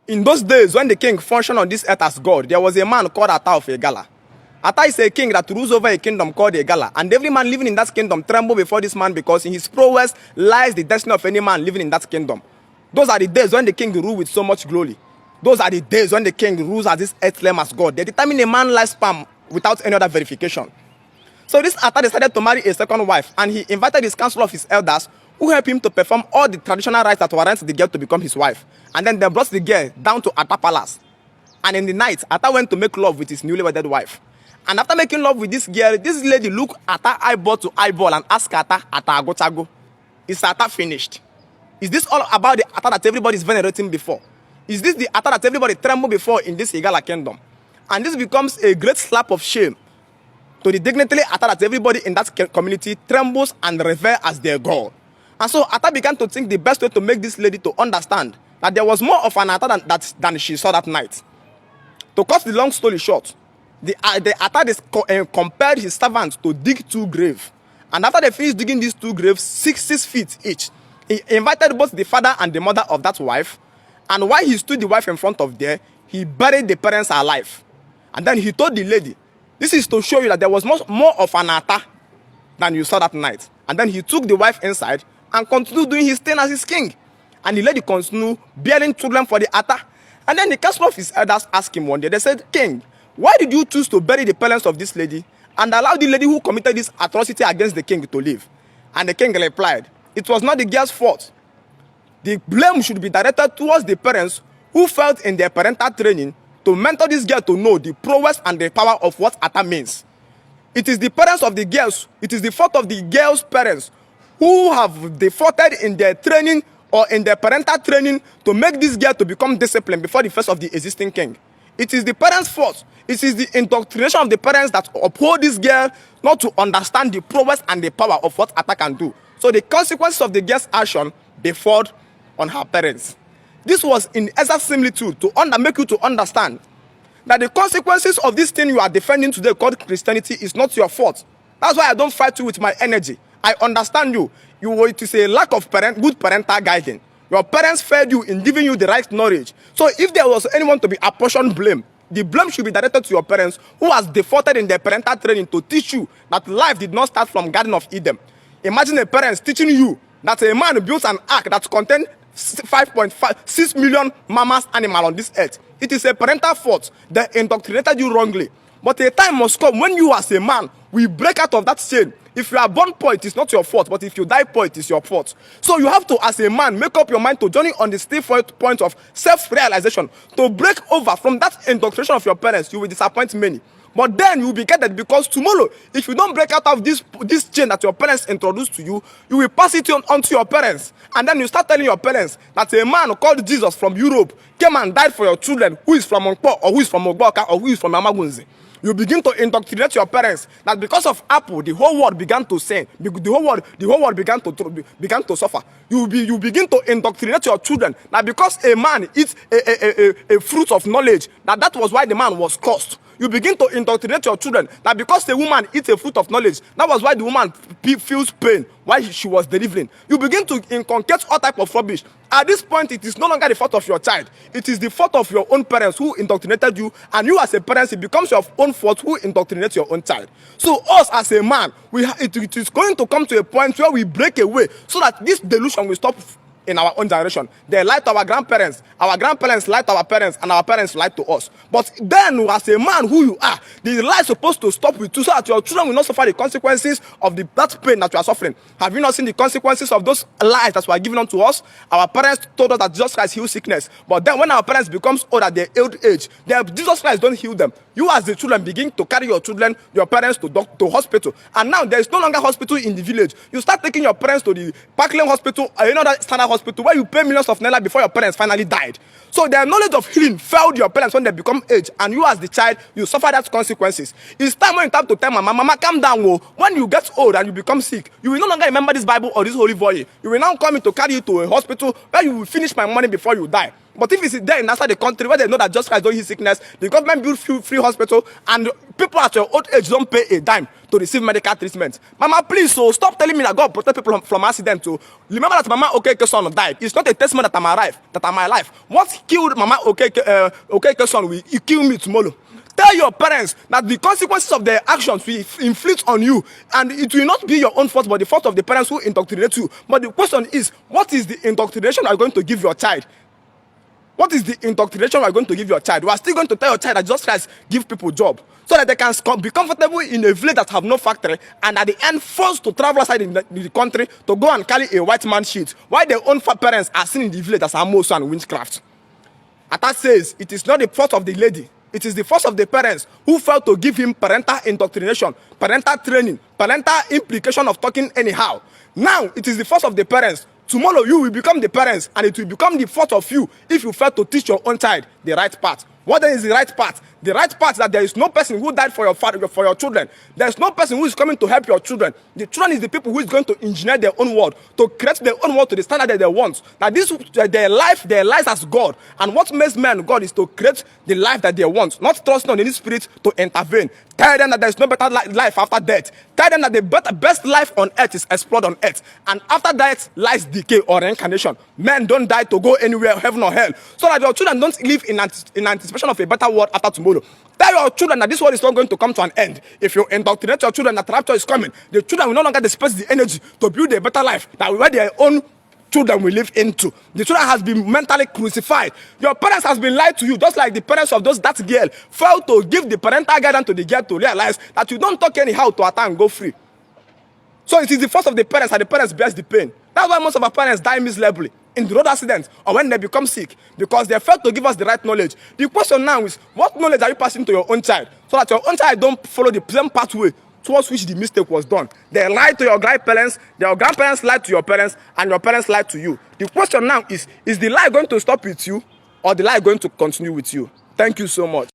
In those days, when the king functioned on this earth as God, there was a man called Ata of Egala. Ata is a king that rules over a kingdom called Egala, and every man living in that kingdom tremble before this man, because in his prowess lies the destiny of any man living in that kingdom. Those are the days when the king ruled with so much glory. Those are the days when the king rules as this earth realm as God. They determine a man's lifespan without any other verification. So this Ata decided to marry a second wife, and he invited his council of his elders, who helped him to perform all the traditional rites that warrant the girl to become his wife. And then they brought the girl down to Ata Palace. And in the night, Ata went to make love with his newly wedded wife. And after making love with this girl, this lady looked Ata eyeball to eyeball and asked Ata agochago, is Ata finished? Is this all about the Ata that everybody is venerating before? Is this the Ata that everybody tremble before in this Igala kingdom? And this becomes a great slap of shame to the dignitary Ata that everybody in that community trembles and revere as their God. And so Ata began to think the best way to make this lady to understand that there was more of an Ata than she saw that night. To cut the long story short, the Ata compelled his servants to dig 2 graves. And after they finished digging these 2 graves, 6 feet each, he invited both the father and the mother of that wife. And while he stood the wife in front of there, he buried the parents alive. And then he told the lady, this is to show you that there was more of an Ata than you saw that night. And then he took the wife inside and continued doing his thing as his king. And the lady continued bearing children for the Ata. And then the council of his elders asked him one day, they said, King, why did you choose to bury the parents of this lady and allow the lady who committed this atrocity against the king to live? And the king replied, it was not the girl's fault. The blame should be directed towards the parents who felt in their parental training to mentor this girl to know the prowess and the power of what Ata means. It is the parents of the girls, it is the fault of the girl's parents who have defaulted in their training or in their parental training to make this girl to become disciplined before the face of the existing king. It is the parents' fault. It is the indoctrination of the parents that uphold this girl not to understand the prowess and the power of what Ata can do. So the consequences of the girl's action befall on her parents. This was in exact similitude to make you to understand that the consequences of this thing you are defending today called Christianity is not your fault. That's why I don't fight you with my energy. I understand you. It is a lack of good parental guiding. Your parents failed you in giving you the right knowledge. So if there was anyone to be apportioned blame, the blame should be directed to your parents who has defaulted in their parental training to teach you that life did not start from Garden of Eden. Imagine a parent teaching you that a man built an ark that contained 5.6 million mammals animals on this earth. It is a parental fault. They indoctrinated you wrongly. But a time must come when you as a man will break out of that chain. If you are born poor, it is not your fault. But if you die poor, it is your fault. So you have to, as a man, make up your mind to journey on the steep point of self-realization. To break over from that indoctrination of your parents, you will disappoint many. But then you will be guided, because tomorrow, if you don't break out of this chain that your parents introduced to you, you will pass it on to your parents. And then you start telling your parents that a man called Jesus from Europe came and died for your children, who is from Mongpo, or who is from Ogboka, or who is from Amagunzi. You begin to indoctrinate your parents that because of Apple, the whole world began to sin. The whole world began to suffer. You begin to indoctrinate your children that because a man eats a fruit of knowledge, that was why the man was cursed. You begin to indoctrinate your children that because a woman eats a fruit of knowledge, that was why the woman feels pain while she was delivering. You begin to inculcate all type of rubbish. At this point, it is no longer the fault of your child. It is the fault of your own parents who indoctrinated you, and you as a parent, it becomes your own fault who indoctrinates your own child. So us as a man, it is going to come to a point where we break away so that this delusion will stop in our own generation. They lied to our grandparents lied to our parents, and our parents lied to us. But then, as a man who you are, the lie is supposed to stop with you so that your children will not suffer the consequences of that pain that you are suffering. Have you not seen the consequences of those lies that were given unto us? Our parents told us that Jesus Christ heals sickness. But then when our parents becomes old at their old age, Jesus Christ don't heal them. You as the children begin to carry your children, your parents to hospital. And now there is no longer hospital in the village. You start taking your parents to the Parkland hospital or another standard hospital where you pay millions of naira before your parents finally died. So their knowledge of healing failed your parents when they become age, and you as the child, you suffer that consequences. It's time when you have to tell mama, calm down. Whoa. When you get old and you become sick, you will no longer remember this Bible or this holy voice. You will now come in to carry you to a hospital where you will finish my money before you die. But if it's there in outside the country where they know that just Christ don't heal sickness, the government build free hospital, and people at your old age don't pay a dime to receive medical treatment. Mama, please, so stop telling me that God protect people from accident. So remember that Mama Okeke's son died. It's not a testament that I'm alive. What killed Mama Okeke's son will kill me tomorrow. Tell your parents that the consequences of their actions will inflict on you, and it will not be your own fault but the fault of the parents who indoctrinate you. But the question is, what is the indoctrination you are going to give your child? What is the indoctrination you are going to give your child? You are still going to tell your child that just Christ give people job so that they can be comfortable in a village that have no factory, and at the end forced to travel outside in the country to go and carry a white man's sheet, while their own parents are seen in the village as Amosu and witchcraft. Atta says it is not the fault of the lady. It is the fault of the parents who failed to give him parental indoctrination, parental training, parental implication of talking anyhow. Now, it is the fault of the parents. Tomorrow, you will become the parents, and it will become the fault of you if you fail to teach your own child the right path. What then is the right path? The right path is that there is no person who died for your children. There is no person who is coming to help your children. The children is the people who is going to engineer their own world, to create their own world to the standard that they want. Now, their lives as God. And what makes man God is to create the life that they want, not trusting on any spirit to intervene. Tell them that there is no better life after death. Tell them that the best life on earth is explored on earth. And after death lies decay or reincarnation. Men don't die to go anywhere, heaven or hell. So that your children don't live in anticipation of a better world after tomorrow. Tell your children that this world is not going to come to an end. If you indoctrinate your children that rapture is coming, the children will no longer disperse the energy to build a better life that where their own children will live into. The children has been mentally crucified. Your parents has been lied to you, just like the parents of that girl failed to give the parental guidance to the girl to realize that you don't talk anyhow to attack and go free. So it is the fault of the parents, and the parents bears the pain. That's why most of our parents die miserably in the road accidents or when they become sick, because they failed to give us the right knowledge. The question now is, what knowledge are you passing to your own child so that your own child don't follow the same pathway towards which the mistake was done? They lied to your grandparents, your grandparents lied to your parents, and your parents lied to you. The question now is the lie going to stop with you, or the lie going to continue with you? Thank you so much.